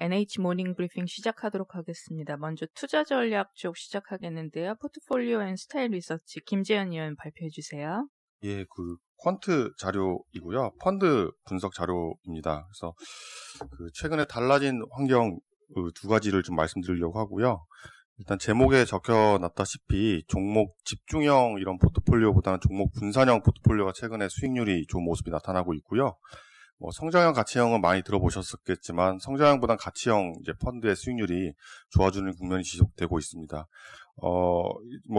NH 모닝 브리핑 시작하도록 하겠습니다. 먼저 투자 전략 쪽 시작하겠는데요. 포트폴리오 앤 스타일 리서치 김재현 의원 발표해 주세요. 예, 퀀트 자료이고요. 펀드 분석 자료입니다. 그래서 최근에 달라진 환경 두 가지를 좀 말씀드리려고 하고요. 일단 제목에 적혀놨다시피 종목 집중형 이런 포트폴리오보다는 종목 분산형 포트폴리오가 최근에 수익률이 좋은 모습이 나타나고 있고요. 성장형, 가치형은 많이 들어보셨겠지만 성장형보단 가치형 이제 펀드의 수익률이 좋아지는 국면이 지속되고 있습니다.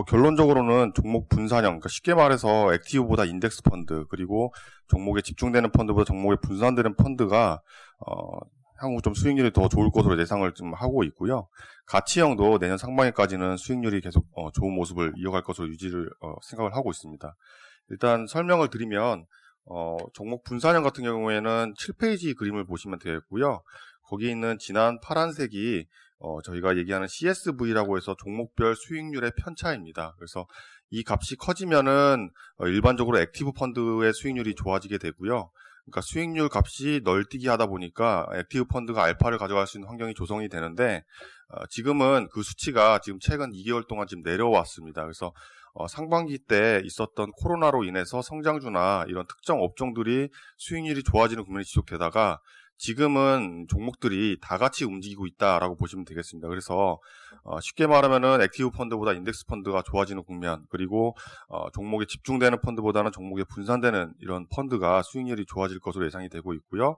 결론적으로는 종목 분산형, 그러니까 쉽게 말해서 액티브보다 인덱스 펀드, 그리고 종목에 집중되는 펀드보다 종목에 분산되는 펀드가 향후 좀 수익률이 더 좋을 것으로 예상을 좀 하고 있고요. 가치형도 내년 상반기까지는 수익률이 계속 좋은 모습을 이어갈 것으로 생각을 하고 있습니다. 일단 설명을 드리면 종목 분산형 같은 경우에는 7페이지 그림을 보시면 되겠고요. 거기 있는 진한 파란색이 저희가 얘기하는 CSV라고 해서 종목별 수익률의 편차입니다. 그래서 이 값이 커지면은 일반적으로 액티브 펀드의 수익률이 좋아지게 되고요. 그러니까 수익률 값이 널뛰기 하다 보니까 액티브 펀드가 알파를 가져갈 수 있는 환경이 조성이 되는데 지금은 그 수치가 지금 최근 2개월 동안 지금 내려왔습니다. 그래서 상반기 때 있었던 코로나로 인해서 성장주나 이런 특정 업종들이 수익률이 좋아지는 국면이 지속되다가 지금은 종목들이 다 같이 움직이고 있다라고 보시면 되겠습니다. 그래서 쉽게 말하면은 액티브 펀드보다 인덱스 펀드가 좋아지는 국면, 그리고 종목에 집중되는 펀드보다는 종목에 분산되는 이런 펀드가 수익률이 좋아질 것으로 예상이 되고 있고요.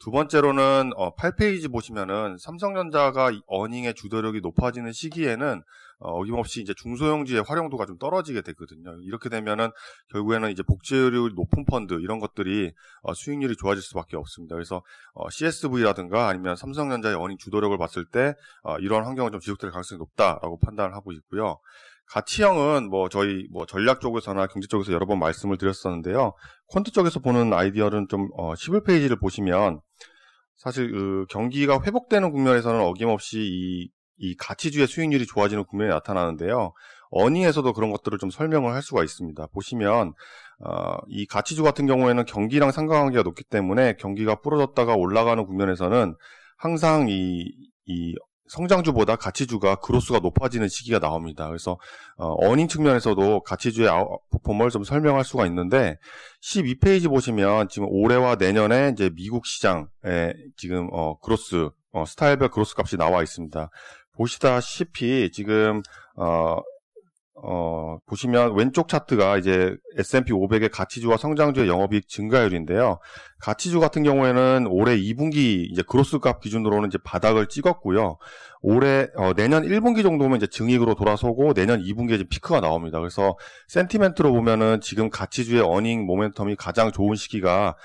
두 번째로는 8페이지 보시면은 삼성전자가 어닝의 주도력이 높아지는 시기에는 어김없이 이제 중소형주의 활용도가 좀 떨어지게 되거든요. 이렇게 되면은 결국에는 이제 복제율이 높은 펀드 이런 것들이 수익률이 좋아질 수밖에 없습니다. 그래서 CSV라든가 아니면 삼성전자의 어닝 주도력을 봤을 때 이런 환경은 좀 지속될 가능성이 높다라고 판단을 하고 있고요. 가치형은 저희 전략 쪽에서나 경제 쪽에서 여러 번 말씀을 드렸었는데요. 퀀트 쪽에서 보는 아이디어는 좀 11페이지를 보시면 사실 경기가 회복되는 국면에서는 어김없이 이 가치주의 수익률이 좋아지는 국면이 나타나는데요. 어닝에서도 그런 것들을 좀 설명을 할 수가 있습니다. 보시면 이 가치주 같은 경우에는 경기랑 상관관계가 높기 때문에 경기가 부러졌다가 올라가는 국면에서는 항상 이 성장주보다 가치주가 그로스가 높아지는 시기가 나옵니다. 그래서 어닝 측면에서도 가치주의 아웃퍼폼을 좀 설명할 수가 있는데 12페이지 보시면 지금 올해와 내년에 이제 미국 시장에 지금 그로스 스타일별 그로스 값이 나와 있습니다. 보시다시피 지금 보시면 왼쪽 차트가 이제 S&P 500의 가치주와 성장주의 영업이익 증가율인데요. 가치주 같은 경우에는 올해 2분기 이제 그로스 값 기준으로는 이제 바닥을 찍었고요. 올해 내년 1분기 정도면 이제 증익으로 돌아서고 내년 2분기에 이제 피크가 나옵니다. 그래서 센티멘트로 보면은 지금 가치주의 어닝 모멘텀이 가장 좋은 시기가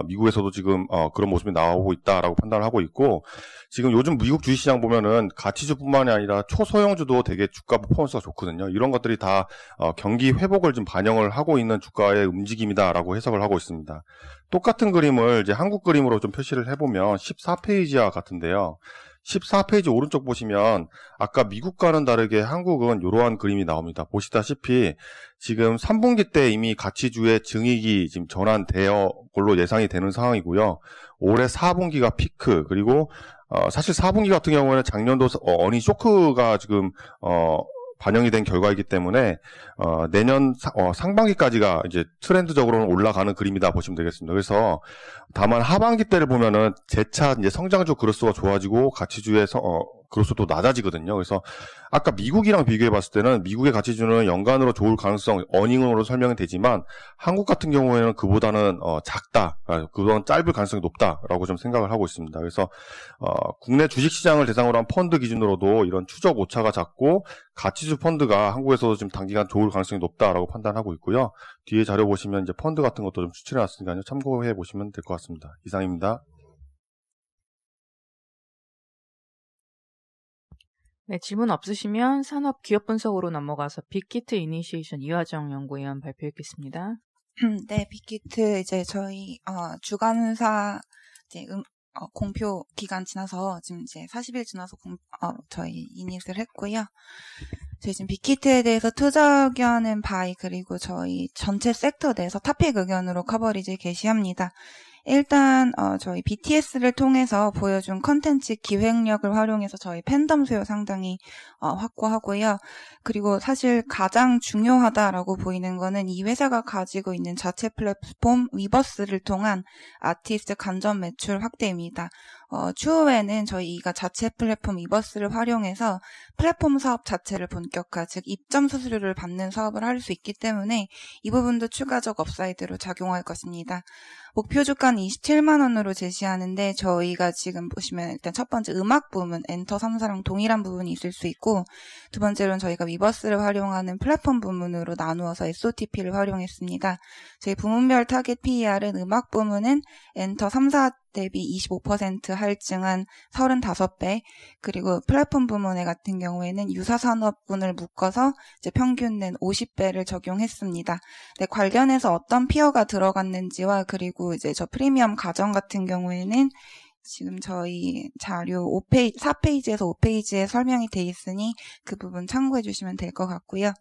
미국에서도 지금 그런 모습이 나오고 있다라고 판단을 하고 있고, 지금 요즘 미국 주식시장 보면은 가치주뿐만이 아니라 초소형주도 되게 주가 퍼포먼스가 좋거든요. 이런 것들이 다 경기 회복을 좀 반영을 하고 있는 주가의 움직임이다라고 해석을 하고 있습니다. 똑같은 그림을 이제 한국 그림으로 좀 표시를 해보면 14페이지와 같은데요. 14페이지 오른쪽 보시면 아까 미국과는 다르게 한국은 이러한 그림이 나옵니다. 보시다시피 지금 3분기 때 이미 가치주의 증익이 지금 전환되어 걸로 예상이 되는 상황이고요. 올해 4분기가 피크, 그리고 사실 4분기 같은 경우에는 작년도 어닝 쇼크가 지금 반영이 된 결과이기 때문에 내년 상반기까지가 이제 트렌드적으로는 올라가는 그림이다 보시면 되겠습니다. 그래서 다만 하반기 때를 보면은 재차 이제 성장주 그로스가 좋아지고 가치주의 그로스도 낮아지거든요. 그래서 아까 미국이랑 비교해 봤을 때는 미국의 가치주는 연간으로 좋을 가능성 어닝으로 설명이 되지만 한국 같은 경우에는 그보다는 작다, 그보다는 짧을 가능성이 높다라고 좀 생각을 하고 있습니다. 그래서 국내 주식시장을 대상으로 한 펀드 기준으로도 이런 추적 오차가 작고 가치주 펀드가 한국에서도 지금 단기간 좋을 가능성이 높다라고 판단하고 있고요. 뒤에 자료 보시면 이제 펀드 같은 것도 좀 추천해놨으니까요. 참고해 보시면 될 것 같습니다. 이상입니다. 네, 질문 없으시면 산업 기업 분석으로 넘어가서 빅히트 이니시에이션 이화정 연구위원 발표했겠습니다. 네, 빅히트 이제 저희 주간사 이제 공표 기간 지나서 지금 이제 40일 지나서 저희 이닛을 했고요. 저희 지금 빅히트에 대해서 투자 의견은 바이, 그리고 저희 전체 섹터 내에서 탑픽 의견으로 커버리지 게시합니다. 일단 저희 BTS를 통해서 보여준 컨텐츠 기획력을 활용해서 저희 팬덤 수요 상당히 확보하고요. 그리고 사실 가장 중요하다라고 보이는 거는 이 회사가 가지고 있는 자체 플랫폼 위버스를 통한 아티스트 간접 매출 확대입니다. 추후에는 저희가 자체 플랫폼 위버스를 활용해서 플랫폼 사업 자체를 본격화, 즉 입점 수수료를 받는 사업을 할 수 있기 때문에 이 부분도 추가적 업사이드로 작용할 것입니다. 목표 주가는 27만 원으로 제시하는데 저희가 지금 보시면 일단 첫 번째 음악 부분, 엔터 3사랑 동일한 부분이 있을 수 있고 두 번째로는 저희가 위버스를 활용하는 플랫폼 부문으로 나누어서 SOTP를 활용했습니다. 저희 부문별 타겟 PER은 음악 부문은 엔터 3사 대비 25% 할증한 35배, 그리고 플랫폼 부문에 같은 경우에는 유사산업군을 묶어서 이제 평균 낸 50배를 적용했습니다. 네, 관련해서 어떤 피어가 들어갔는지와 그리고 이제 저 프리미엄 가정 같은 경우에는 지금 저희 자료 4페이지에서 5페이지에 설명이 돼 있으니 그 부분 참고해 주시면 될 것 같고요.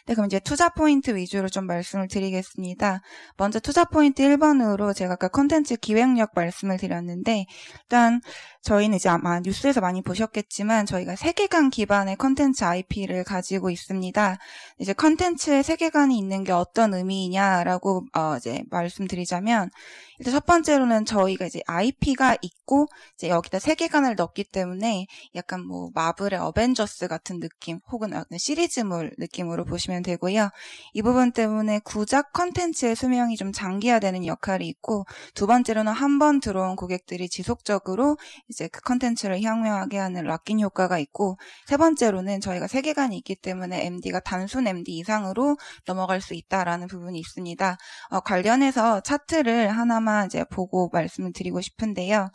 네, 그럼 이제 투자 포인트 위주로 좀 말씀을 드리겠습니다. 먼저 투자 포인트 1번으로 제가 아까 콘텐츠 기획력 말씀을 드렸는데, 일단 저희는 이제 아마 뉴스에서 많이 보셨겠지만 저희가 세계관 기반의 콘텐츠 IP를 가지고 있습니다. 이제 콘텐츠의 세계관이 있는 게 어떤 의미냐라고 이제 말씀드리자면, 일단 첫 번째로는 저희가 이제 IP가 있고 이제 여기다 세계관을 넣기 때문에 약간 뭐 마블의 어벤져스 같은 느낌 혹은 시리즈물 느낌으로 보시면 되고요. 이 부분 때문에 구작 콘텐츠의 수명이 좀 장기화되는 역할이 있고, 두 번째로는 한 번 들어온 고객들이 지속적으로 이제 그 콘텐츠를 향유하게 하는 락인 효과가 있고, 세 번째로는 저희가 세계관이 있기 때문에 MD가 단순 MD 이상으로 넘어갈 수 있다라는 부분이 있습니다. 관련해서 차트를 하나만 이제 보고 말씀을 드리고 싶은데요.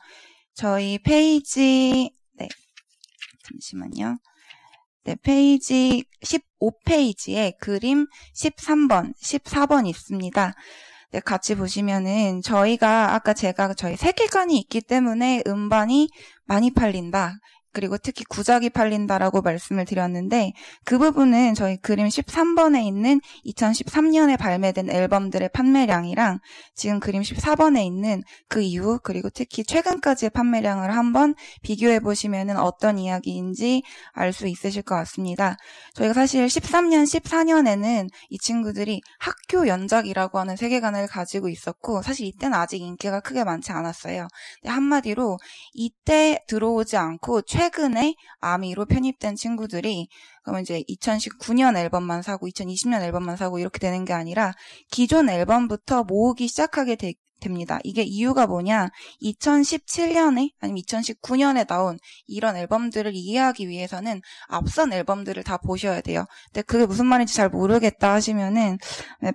저희 페이지, 네, 잠시만요. 네, 페이지 15페이지에 그림 13번, 14번 있습니다. 네, 같이 보시면은 저희가 아까 제가 저희 세계관이 있기 때문에 음반이 많이 팔린다. 그리고 특히 구작이 팔린다라고 말씀을 드렸는데, 그 부분은 저희 그림 13번에 있는 2013년에 발매된 앨범들의 판매량이랑 지금 그림 14번에 있는 그 이후 그리고 특히 최근까지의 판매량을 한번 비교해 보시면은 어떤 이야기인지 알 수 있으실 것 같습니다. 저희가 사실 13년, 14년에는 이 친구들이 학교 연작이라고 하는 세계관을 가지고 있었고, 사실 이때는 아직 인기가 크게 많지 않았어요. 한마디로 이때 들어오지 않고 최근에 아미로 편입된 친구들이 그러면 이제 2019년 앨범만 사고 2020년 앨범만 사고 이렇게 되는 게 아니라 기존 앨범부터 모으기 시작하게 됩니다. 이게 이유가 뭐냐? 2017년에 아니면 2019년에 나온 이런 앨범들을 이해하기 위해서는 앞선 앨범들을 다 보셔야 돼요. 근데 그게 무슨 말인지 잘 모르겠다 하시면은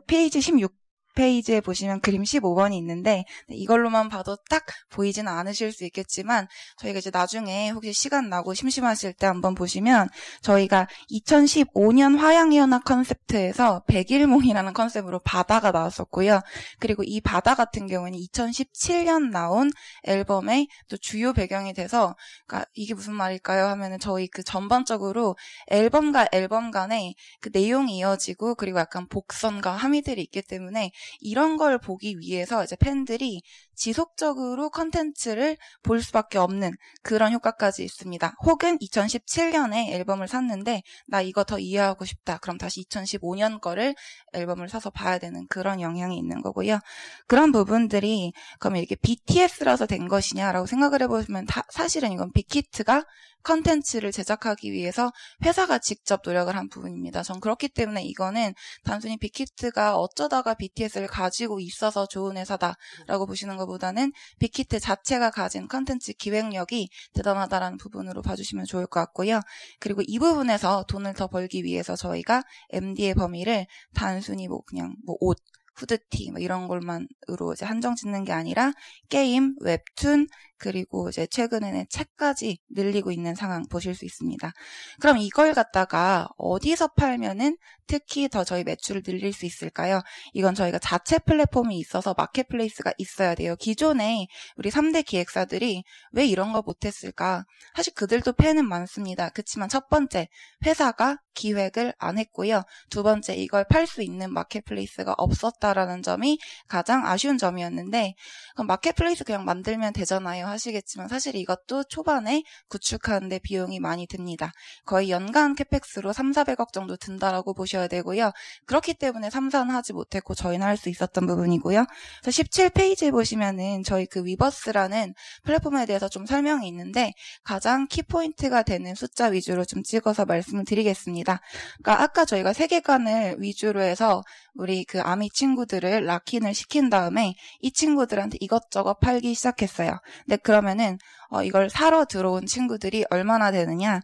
페이지 16페이지에 보시면 그림 15번이 있는데, 이걸로만 봐도 딱 보이지는 않으실 수 있겠지만 저희가 이제 나중에 혹시 시간 나고 심심하실 때 한번 보시면 저희가 2015년 화양연화 컨셉트에서 백일몽이라는 컨셉으로 바다가 나왔었고요. 그리고 이 바다 같은 경우는 2017년 나온 앨범의 또 주요 배경이 돼서, 그러니까 이게 무슨 말일까요 하면은 저희 그 전반적으로 앨범과 앨범 간에 그 내용이 이어지고 그리고 약간 복선과 함의들이 있기 때문에 이런 걸 보기 위해서 이제 팬들이 지속적으로 컨텐츠를 볼 수밖에 없는 그런 효과까지 있습니다. 혹은 2017년에 앨범을 샀는데 나 이거 더 이해하고 싶다. 그럼 다시 2015년 거를 앨범을 사서 봐야 되는 그런 영향이 있는 거고요. 그런 부분들이 그러면 이게 BTS라서 된 것이냐라고 생각을 해보시면 사실은 이건 빅히트가 컨텐츠를 제작하기 위해서 회사가 직접 노력을 한 부분입니다. 전 그렇기 때문에 이거는 단순히 빅히트가 어쩌다가 BTS를 가지고 있어서 좋은 회사다라고 보시는 것보다는 빅히트 자체가 가진 컨텐츠 기획력이 대단하다라는 부분으로 봐주시면 좋을 것 같고요. 그리고 이 부분에서 돈을 더 벌기 위해서 저희가 MD의 범위를 단순히 그냥 옷, 후드티 이런 걸만으로 이제 한정 짓는 게 아니라 게임, 웹툰, 그리고 이제 최근에는 책까지 늘리고 있는 상황 보실 수 있습니다. 그럼 이걸 갖다가 어디서 팔면은 특히 더 저희 매출을 늘릴 수 있을까요? 이건 저희가 자체 플랫폼이 있어서 마켓플레이스가 있어야 돼요. 기존에 우리 3대 기획사들이 왜 이런 거 못했을까? 사실 그들도 팬은 많습니다. 그렇지만 첫 번째, 회사가 기획을 안 했고요. 두 번째, 이걸 팔 수 있는 마켓플레이스가 없었다 못한다라는 점이 가장 아쉬운 점이었는데, 그럼 마켓플레이스 그냥 만들면 되잖아요 하시겠지만 사실 이것도 초반에 구축하는데 비용이 많이 듭니다. 거의 연간 캐펙스로 300~400억 정도 든다라고 보셔야 되고요. 그렇기 때문에 3사는 하지 못했고 저희는 할 수 있었던 부분이고요. 17페이지에 보시면은 저희 그 위버스라는 플랫폼에 대해서 좀 설명이 있는데, 가장 키포인트가 되는 숫자 위주로 좀 찍어서 말씀을 드리겠습니다. 그러니까 아까 저희가 세계관을 위주로 해서 우리 그 아미 친구들을 락인을 시킨 다음에 이 친구들한테 이것저것 팔기 시작했어요. 근데 그러면은 이걸 사러 들어온 친구들이 얼마나 되느냐,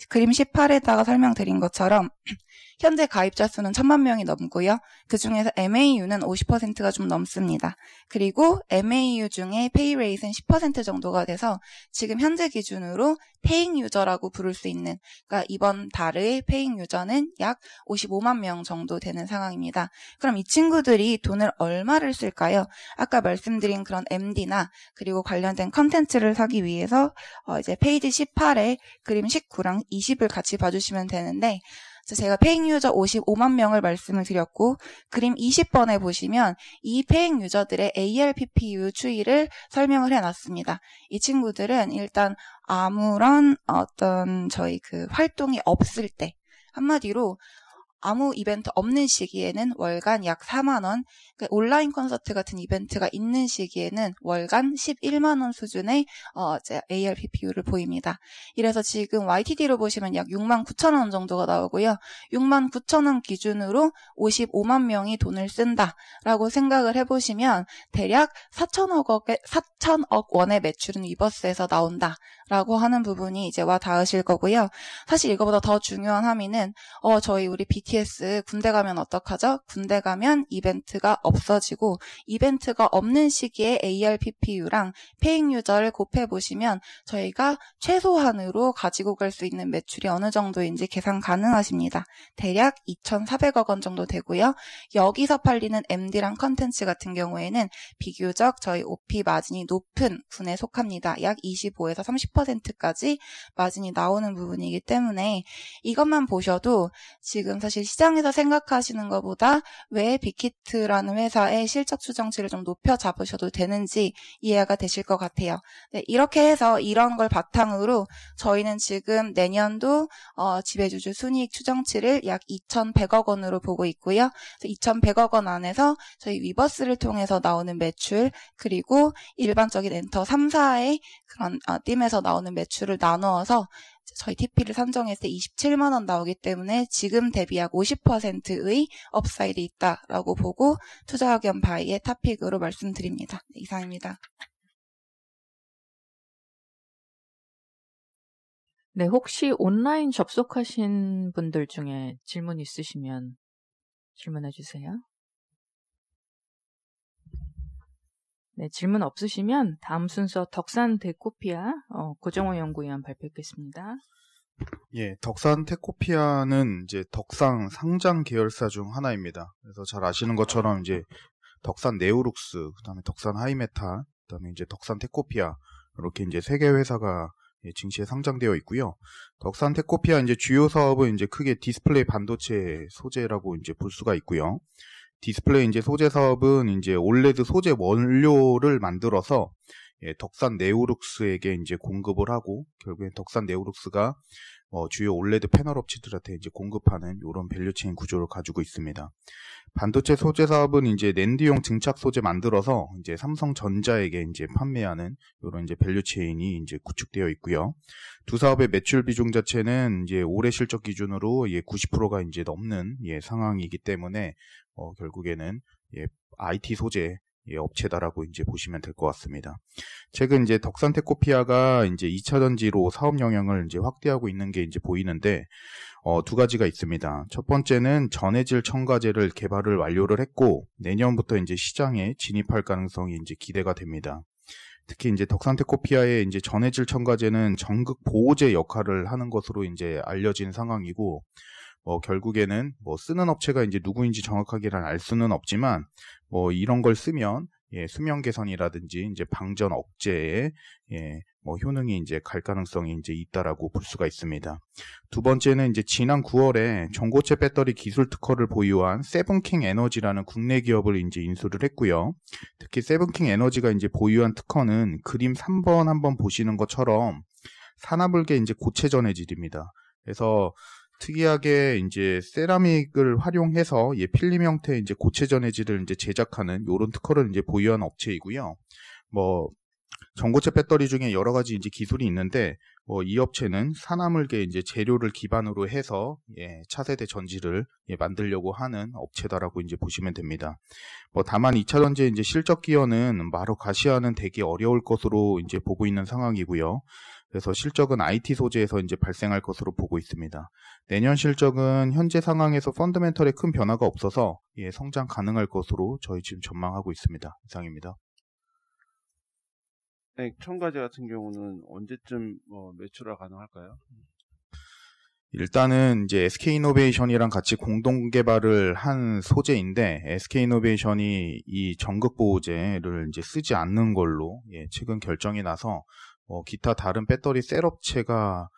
그림 18에다가 설명드린 것처럼 현재 가입자 수는 1000만 명이 넘고요. 그 중에서 MAU는 50%가 좀 넘습니다. 그리고 MAU 중에 페이 레이트는 10% 정도가 돼서 지금 현재 기준으로 페잉 유저라고 부를 수 있는, 그러니까 이번 달의 페잉 유저는 약 55만 명 정도 되는 상황입니다. 그럼 이 친구들이 돈을 얼마를 쓸까요? 아까 말씀드린 그런 MD나 그리고 관련된 컨텐츠를 사기 위해서 이제 페이지 18에 그림 19랑 20을 같이 봐주시면 되는데, 제가 페잉 유저 55만 명을 말씀을 드렸고, 그림 20번에 보시면 이 페잉 유저들의 ARPPU 추이를 설명을 해놨습니다. 이 친구들은 일단 아무런 어떤 저희 그 활동이 없을 때, 한마디로 아무 이벤트 없는 시기에는 월간 약 4만원, 그러니까 온라인 콘서트 같은 이벤트가 있는 시기에는 월간 11만원 수준의 ARPPU를 보입니다. 이래서 지금 YTD로 보시면 약 69,000원 정도가 나오고요. 69,000원 기준으로 55만 명이 돈을 쓴다라고 생각을 해보시면 대략 4천억 원의 매출은 위버스에서 나온다라고 하는 부분이 이제 와 닿으실 거고요. 사실 이거보다 더 중요한 함의는 저희 우리 BTS 군대 가면 어떡하죠? 군대 가면 이벤트가 없어지고, 이벤트가 없는 시기에 ARPPU랑 페잉 유저를 곱해보시면 저희가 최소한으로 가지고 갈 수 있는 매출이 어느 정도인지 계산 가능하십니다. 대략 2,400억 원 정도 되고요. 여기서 팔리는 MD랑 컨텐츠 같은 경우에는 비교적 저희 OP 마진이 높은 군에 속합니다. 약 25에서 30%까지 마진이 나오는 부분이기 때문에 이것만 보셔도 지금 사실 시장에서 생각하시는 것보다 왜 빅히트라는 회사의 실적 추정치를 좀 높여 잡으셔도 되는지 이해가 되실 것 같아요. 네, 이렇게 해서 이런 걸 바탕으로 저희는 지금 내년도 지배주주 순이익 추정치를 약 2,100억 원으로 보고 있고요. 2,100억 원 안에서 저희 위버스를 통해서 나오는 매출, 그리고 일반적인 엔터 3사의 그런 팀에서 나오는 매출을 나누어서 저희 TP를 산정했을 때 27만 원 나오기 때문에 지금 대비 약 50%의 업사이드 있다라고 보고 투자 의견 바이의 탑픽으로 말씀드립니다. 네, 이상입니다. 네, 혹시 온라인 접속하신 분들 중에 질문 있으시면 질문해 주세요. 네, 질문 없으시면 다음 순서 덕산 데코피아 고정호 연구위원 발표하겠습니다. 예, 덕산 테코피아는 이제 덕상 상장 계열사 중 하나입니다. 그래서 잘 아시는 것처럼 이제 덕산 네오룩스, 그다음에 덕산 하이메탈, 그다음에 이제 덕산 테코피아, 이렇게 이제 세 개 회사가 증시에 상장되어 있고요. 덕산 테코피아 이제 주요 사업은 이제 크게 디스플레이 반도체 소재라고 이제 볼 수가 있고요. 디스플레이 이제 소재 사업은 이제 올레드 소재 원료를 만들어서 덕산 네오룩스에게 이제 공급을 하고, 결국엔 덕산 네오룩스가 주요 올레드 패널 업체들한테 이제 공급하는 이런 밸류체인 구조를 가지고 있습니다. 반도체 소재 사업은 이제 낸드용 증착 소재 만들어서 이제 삼성전자에게 이제 판매하는 이런 이제 밸류체인이 이제 구축되어 있고요. 두 사업의 매출 비중 자체는 이제 올해 실적 기준으로 90%가 이제 넘는 상황이기 때문에 결국에는 IT 소재 업체다라고 이제 보시면 될 것 같습니다. 최근 이제 덕산 테코피아가 이제 2차 전지로 사업 영역을 이제 확대하고 있는 게 이제 보이는데, 두 가지가 있습니다. 첫 번째는 전해질 첨가제를 개발을 완료를 했고, 내년부터 이제 시장에 진입할 가능성이 이제 기대가 됩니다. 특히 이제 덕산 테코피아의 이제 전해질 첨가제는 전극 보호제 역할을 하는 것으로 이제 알려진 상황이고, 결국에는 쓰는 업체가 이제 누구인지 정확하게는 알 수는 없지만, 이런 걸 쓰면 수명 개선이라든지 이제 방전 억제에 효능이 이제 갈 가능성이 이제 있다라고 볼 수가 있습니다. 두 번째는 이제 지난 9월에 전고체 배터리 기술 특허를 보유한 세븐킹 에너지라는 국내 기업을 이제 인수를 했고요. 특히 세븐킹 에너지가 이제 보유한 특허는 그림 3번 한번 보시는 것처럼 산화불계 이제 고체 전해질입니다. 그래서 특이하게 이제 세라믹을 활용해서 필름 형태의 이제 고체 전해질을 이제 제작하는 이런 특허를 이제 보유한 업체이고요. 전고체 배터리 중에 여러 가지 이제 기술이 있는데, 이 업체는 산화물계 이제 재료를 기반으로 해서 차세대 전지를 만들려고 하는 업체다라고 이제 보시면 됩니다. 다만 2차 전지의 이제 실적 기여는 마루가시아는 되기 어려울 것으로 이제 보고 있는 상황이고요. 그래서 실적은 IT 소재에서 이제 발생할 것으로 보고 있습니다. 내년 실적은 현재 상황에서 펀더멘털에 큰 변화가 없어서 성장 가능할 것으로 저희 지금 전망하고 있습니다. 이상입니다. 네, 첨가제 같은 경우는 언제쯤 매출화 가능할까요? 일단은 이제 SK이노베이션이랑 같이 공동 개발을 한 소재인데, SK이노베이션이 이 전극 보호제를 이제 쓰지 않는 걸로 최근 결정이 나서 기타 다른 배터리 셀 업체가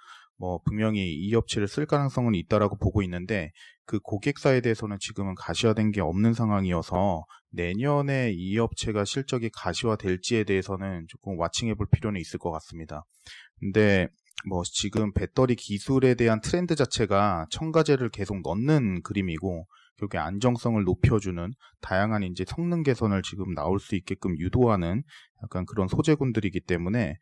분명히 이 업체를 쓸 가능성은 있다라고 보고 있는데, 그 고객사에 대해서는 지금은 가시화된 게 없는 상황이어서 내년에 이 업체가 실적이 가시화될지에 대해서는 조금 와칭해 볼 필요는 있을 것 같습니다. 근데 지금 배터리 기술에 대한 트렌드 자체가 첨가제를 계속 넣는 그림이고, 결국에 안정성을 높여주는 다양한 이제 성능 개선을 지금 나올 수 있게끔 유도하는 약간 그런 소재군들이기 때문에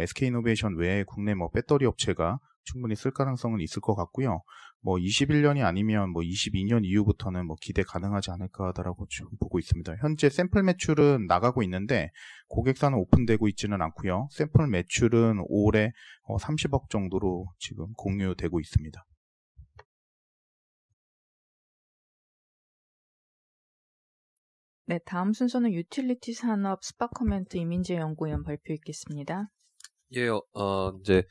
SK이노베이션 외에 국내 배터리 업체가 충분히 쓸 가능성은 있을 것 같고요. 21년이 아니면 22년 이후부터는 기대 가능하지 않을까라고 보고 있습니다. 현재 샘플 매출은 나가고 있는데 고객사는 오픈되고 있지는 않고요. 샘플 매출은 올해 30억 정도로 지금 공유되고 있습니다. 네, 다음 순서는 유틸리티 산업 스파커멘트 이민재 연구위원 발표 있겠습니다. 예, 이제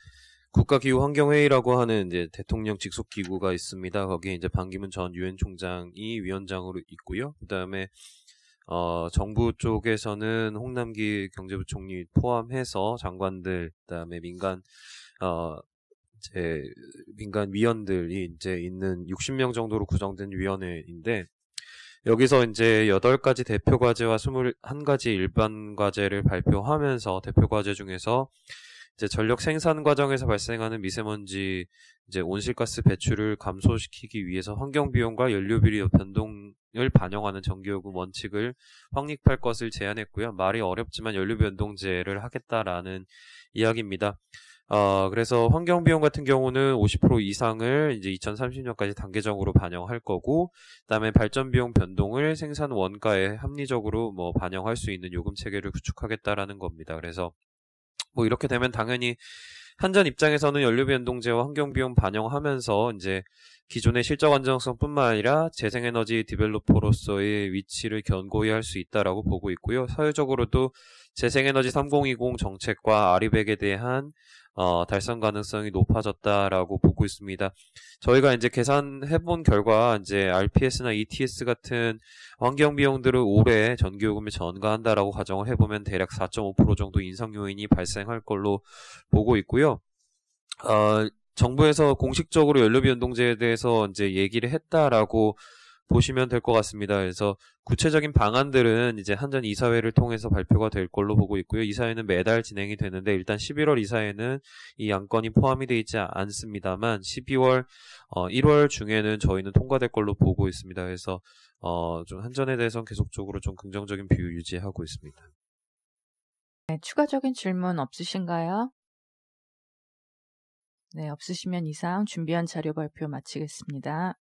국가기후환경회의라고 하는 이제 대통령 직속 기구가 있습니다. 거기에 이제 반기문 전 유엔 총장이 위원장으로 있고요. 그다음에 정부 쪽에서는 홍남기 경제부총리 포함해서 장관들, 그다음에 민간 위원들이 이제 있는 60명 정도로 구성된 위원회인데, 여기서 이제 8가지 대표 과제와 21가지 일반 과제를 발표하면서, 대표 과제 중에서 이제 전력 생산 과정에서 발생하는 미세먼지, 이제 온실가스 배출을 감소시키기 위해서 환경 비용과 연료 비리 변동을 반영하는 전기요금 원칙을 확립할 것을 제안했고요. 말이 어렵지만 연료 변동제를 하겠다라는 이야기입니다. 그래서 환경 비용 같은 경우는 50% 이상을 이제 2030년까지 단계적으로 반영할 거고, 그다음에 발전 비용 변동을 생산 원가에 합리적으로 반영할 수 있는 요금 체계를 구축하겠다라는 겁니다. 그래서 이렇게 되면 당연히 한전 입장에서는 연료 변동제와 환경 비용 반영하면서 이제 기존의 실적 안정성뿐만 아니라 재생에너지 디벨로퍼로서의 위치를 견고히 할 수 있다라고 보고 있고요. 사회적으로도 재생에너지 3020 정책과 아리백에 대한 달성 가능성이 높아졌다라고 보고 있습니다. 저희가 이제 계산해본 결과 이제 RPS나 ETS 같은 환경 비용들을 올해 전기요금에 전가한다라고 가정을 해보면 대략 4.5% 정도 인상 요인이 발생할 걸로 보고 있고요. 정부에서 공식적으로 연료 변동제에 대해서 이제 얘기를 했다라고 보시면 될 것 같습니다. 그래서 구체적인 방안들은 이제 한전 이사회를 통해서 발표가 될 걸로 보고 있고요. 이사회는 매달 진행이 되는데, 일단 11월 이사회는 이 안건이 포함이 되어 있지 않습니다만 12월, 1월 중에는 저희는 통과될 걸로 보고 있습니다. 그래서 좀 한전에 대해서는 계속적으로 좀 긍정적인 비유 유지하고 있습니다. 네, 추가적인 질문 없으신가요? 네, 없으시면 이상 준비한 자료 발표 마치겠습니다.